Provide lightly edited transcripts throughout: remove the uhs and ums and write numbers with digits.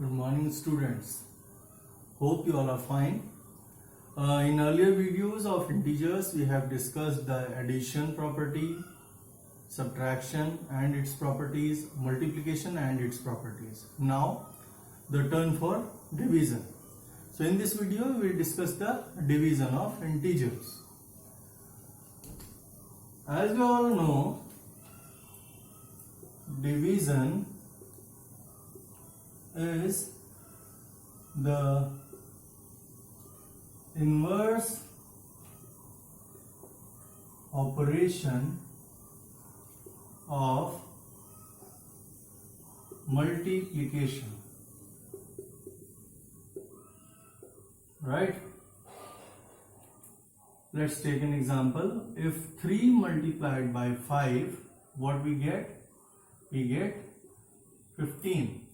Good morning, students. Hope you all are fine. In earlier videos of integers, we have discussed the addition property, subtraction and its properties, multiplication and its properties. Now, the turn for division. So, in this video, we will discuss the division of integers. As we all know, division is the inverse operation of multiplication, right? Let's take an example. If 3 multiplied by 5, what we get? We get 15.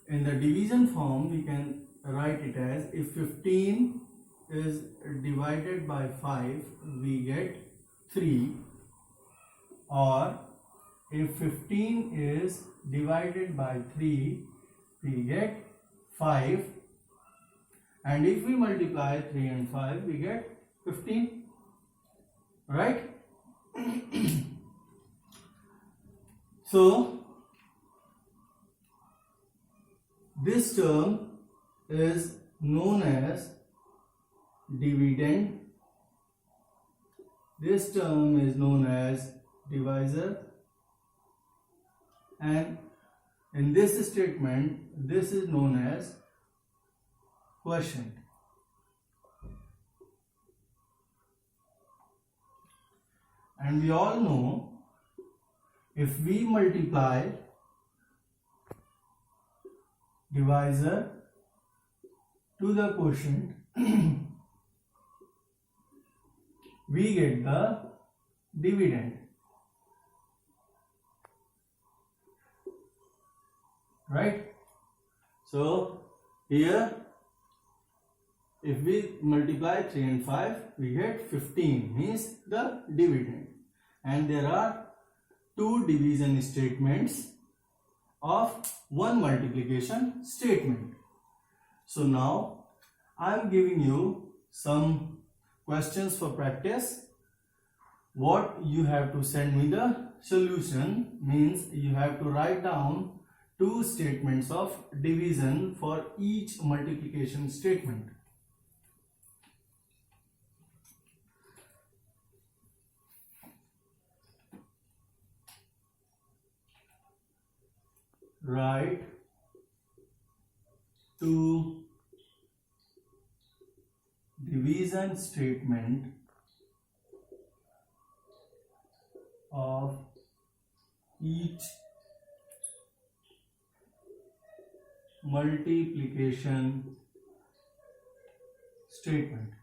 In the division form, we can write it as if 15 is divided by 5, we get 3, or if 15 is divided by 3, we get 5, and if we multiply 3 and 5, we get 15, right? So, this term is known as dividend. This term is known as divisor, and in this statement, this is known as quotient. And we all know, if we multiply divisor to the quotient, we get the dividend, right? So here, if we multiply 3 and 5, we get 15, means the dividend. And there are two division statements of one multiplication statement. So now I am giving you some questions for practice. What you have to send me the solution, means you have to write down two statements of division for each multiplication statement. Write two division statement of each multiplication statement.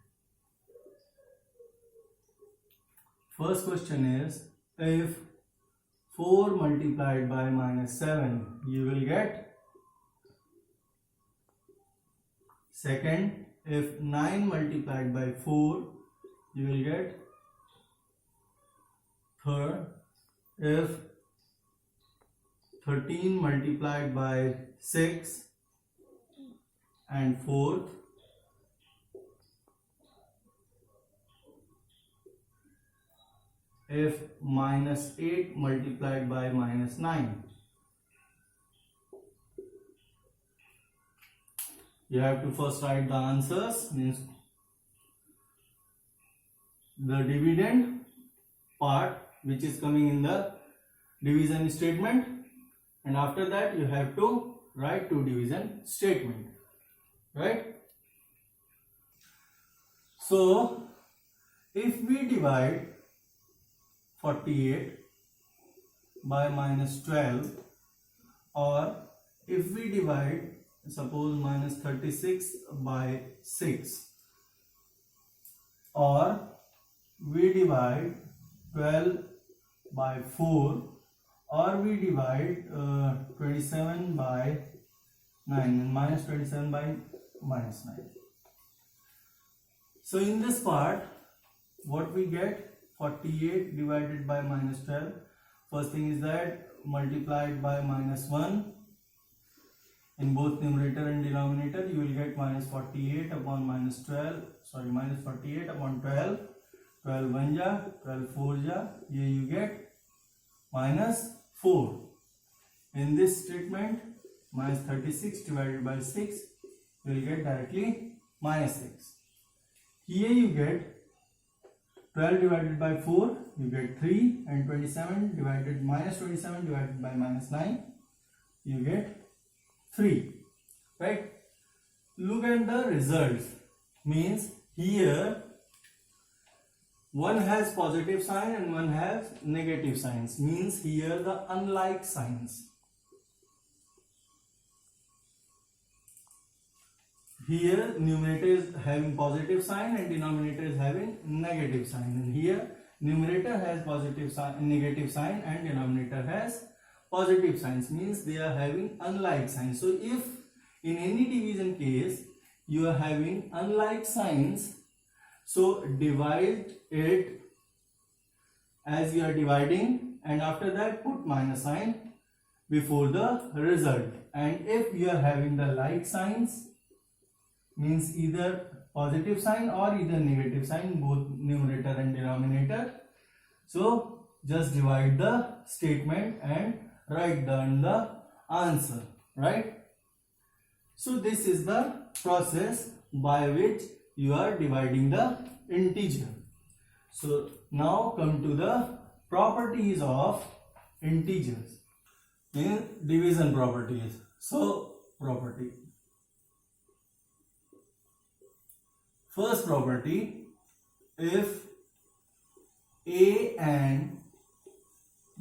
First question is, if 4 multiplied by minus 7, you will get. Second, if 9 multiplied by 4, you will get. Third, if 13 multiplied by 6, and fourth, if minus 8 multiplied by minus 9. You have to first write the answers, means the dividend part which is coming in the division statement, and after that you have to write two division statement, right? So if we divide 48 by minus 12, or if we divide, suppose, minus 36 by 6, or we divide 12 by 4, or we divide 27 by 9, and minus 27 by minus 9. So in this part, what we get? 48 divided by minus 12. First thing is that multiplied by minus 1, in both numerator and denominator, you will get minus 48 upon minus 12, sorry, minus 48 upon 12, 12 1 ja, 12 4 ja, here you get minus 4. In this statement, minus 36 divided by 6, you will get directly minus 6. Here you get 12 divided by 4, you get 3, and 27 divided by minus 9, you get 3, right? Look at the results. Means here one has positive sign and one has negative signs. Means here the unlike signs. Here numerator is having positive sign and denominator is having negative sign. And here numerator has positive sign, negative sign, and denominator has positive signs. Means they are having unlike signs. So if in any division case you are having unlike signs, so divide it as you are dividing, and after that put minus sign before the result. And if you are having the like signs, means either positive sign or either negative sign, both numerator and denominator, so just divide the statement and write down the answer, right? So this is the process by which you are dividing the integer. So now come to the properties of integers, in division properties. So property. First property, if a and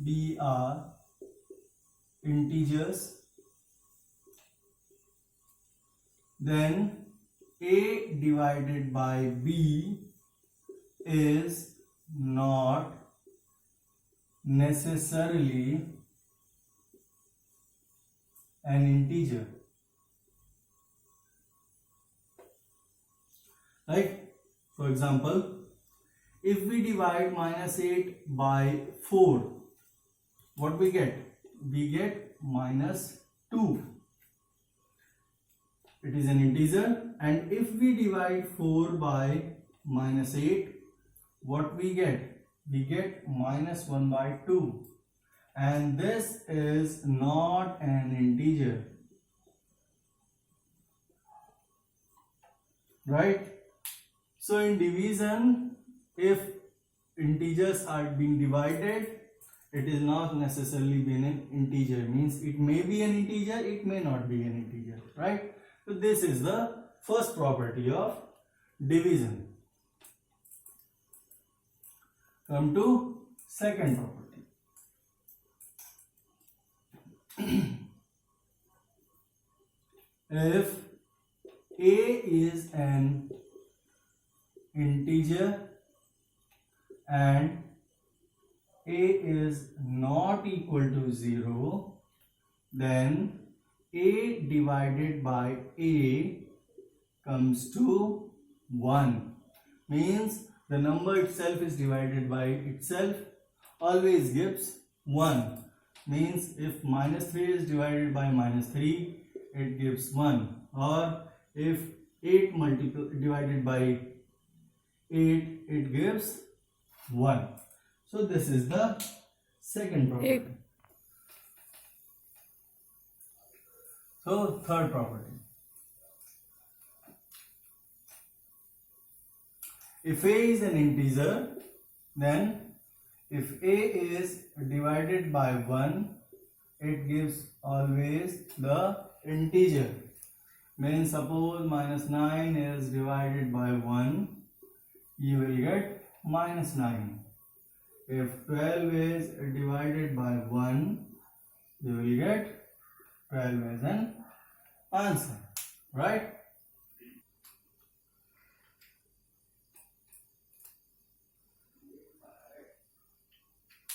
b are integers, then a divided by b is not necessarily an integer. Right? For example, if we divide minus 8 by 4, what we get? We get minus 2. It is an integer. And if we divide 4 by minus 8, what we get? We get minus 1 by 2. And this is not an integer. Right? So in division, if integers are being divided, it is not necessarily being an integer. Means it may be an integer, it may not be an integer, right? So this is the first property of division. Come to second property. If a is an integer and a is not equal to 0, then a divided by a comes to 1. Means the number itself is divided by itself, always gives 1. Means if minus 3 is divided by minus 3, it gives 1. Or if 8 divided by 8, it gives 1. So this is the second property. So third property. If a is an integer, then if a is divided by 1, it gives always the integer. Means suppose minus 9 is divided by 1, you will get minus 9. If 12 is divided by 1, you will get 12 as an answer, right?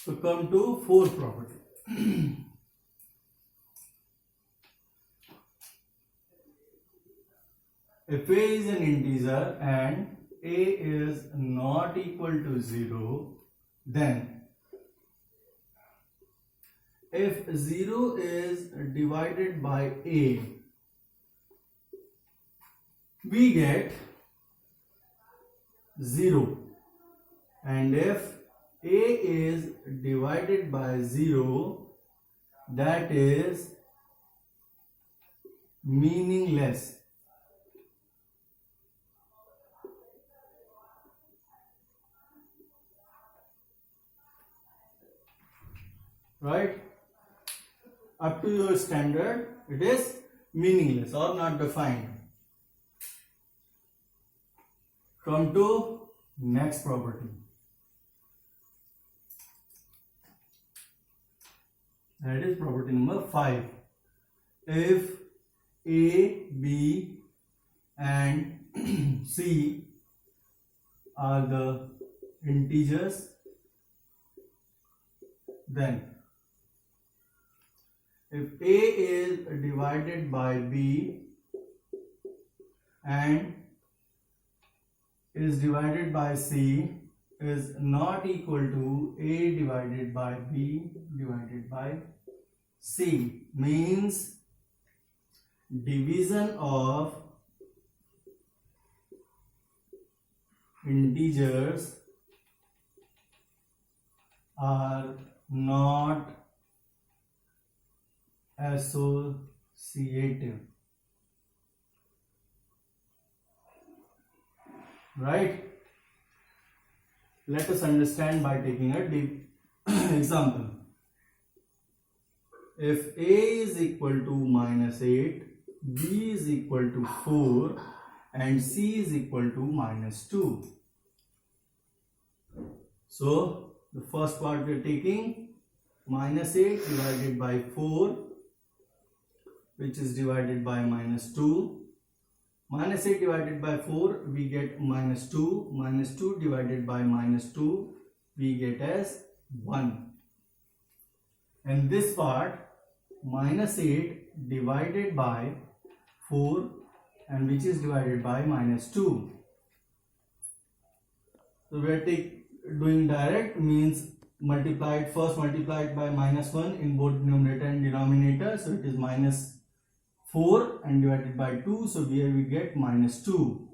So come to fourth property. If a is an integer and a is not equal to 0, then if 0 is divided by a, we get 0. And if a is divided by 0, that is meaningless. Right? Up to your standard, it is meaningless or not defined. Come to next property. That is property number 5. If A, B and C are the integers, then if A is divided by B and is divided by C is not equal to A divided by B divided by C, means division of integers are not associative. Right? Let us understand by taking a deep example. If A is equal to -8, B is equal to 4 and C is equal to -2. So the first part we are taking -8 divided by 4, which is divided by -2. -8 divided by 4 we get -2. -2 divided by -2 we get as 1. And this part -8 divided by 4 and which is divided by -2. So we are doing direct, means first multiplied by -1 in both numerator and denominator. So it is -4 and divided by 2. So here we get -2.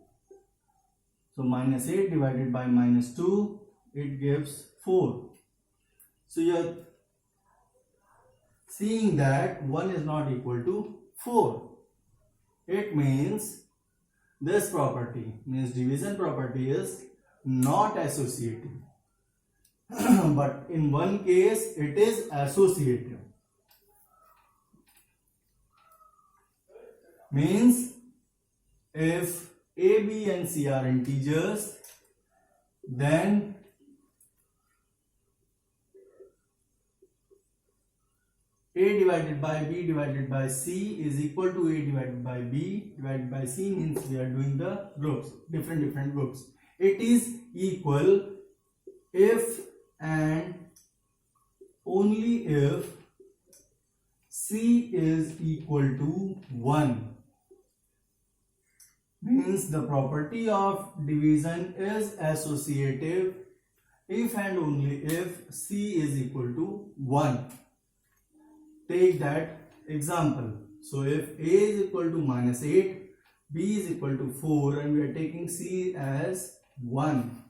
So -8 divided by -2, it gives 4. So you are seeing that 1 is not equal to 4. It means this property, means division property, is not associative. But in one case it is associative. Means if A, B and C are integers, then A divided by B divided by C is equal to A divided by B divided by C, means we are doing the groups, different groups. It is equal if and only if C is equal to 1. Means the property of division is associative if and only if C is equal to 1. Take that example. So if A is equal to -8, B is equal to 4 and we are taking C as 1.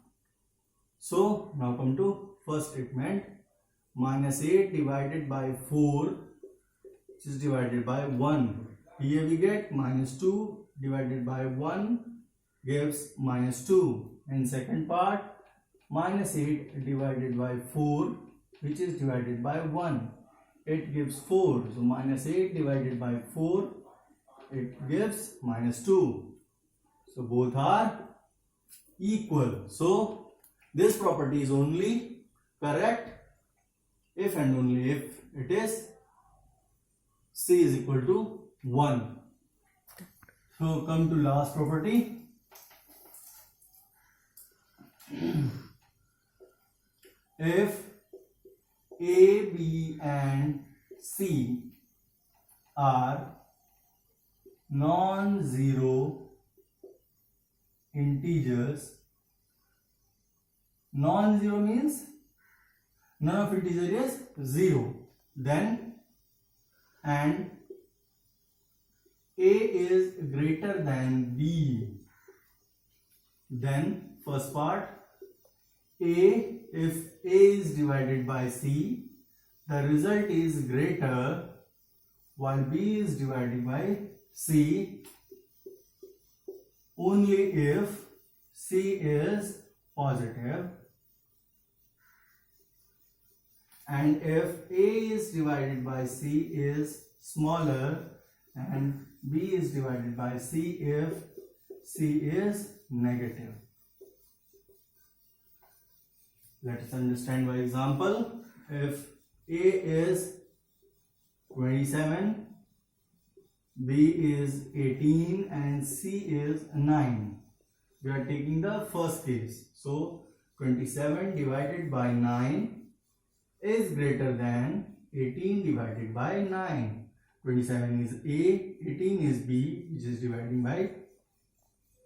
So now come to first statement. -8 divided by 4, which is divided by 1. Here we get -2 divided by 1 gives -2. And second part, -8 divided by 4, which is divided by 1. It gives 4. So -8 divided by 4, it gives -2. So both are equal. So this property is only correct if and only if it is C is equal to 1. So come to last property. If A, B and C are non-zero integers, non-zero means none of integer is 0, then and A is greater than B, then first part, if A is divided by C, the result is greater while B is divided by C only if C is positive, and if A is divided by C is smaller and B is divided by C if C is negative. Let us understand by example. If A is 27, B is 18 and C is 9. We are taking the first case. So 27 divided by 9 is greater than 18 divided by 9. 27 is A, 18 is B, which is dividing by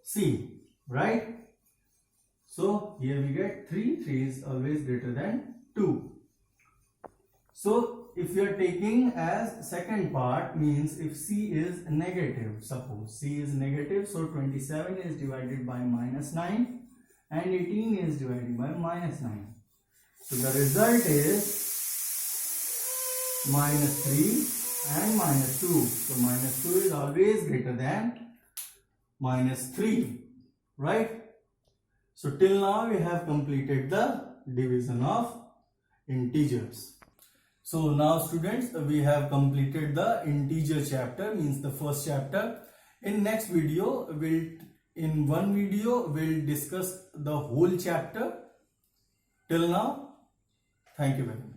C, right? So here we get 3, 3 is always greater than 2. So if we are taking as second part, means if C is negative, suppose C is negative, so 27 is divided by minus 9 and 18 is divided by minus 9. So the result is minus 3 and minus 2. So minus 2 is always greater than minus 3, right? So till now we have completed the division of integers. So now students, we have completed the integer chapter, means the first chapter. In next video, in one video we'll discuss the whole chapter. Till now, thank you very much.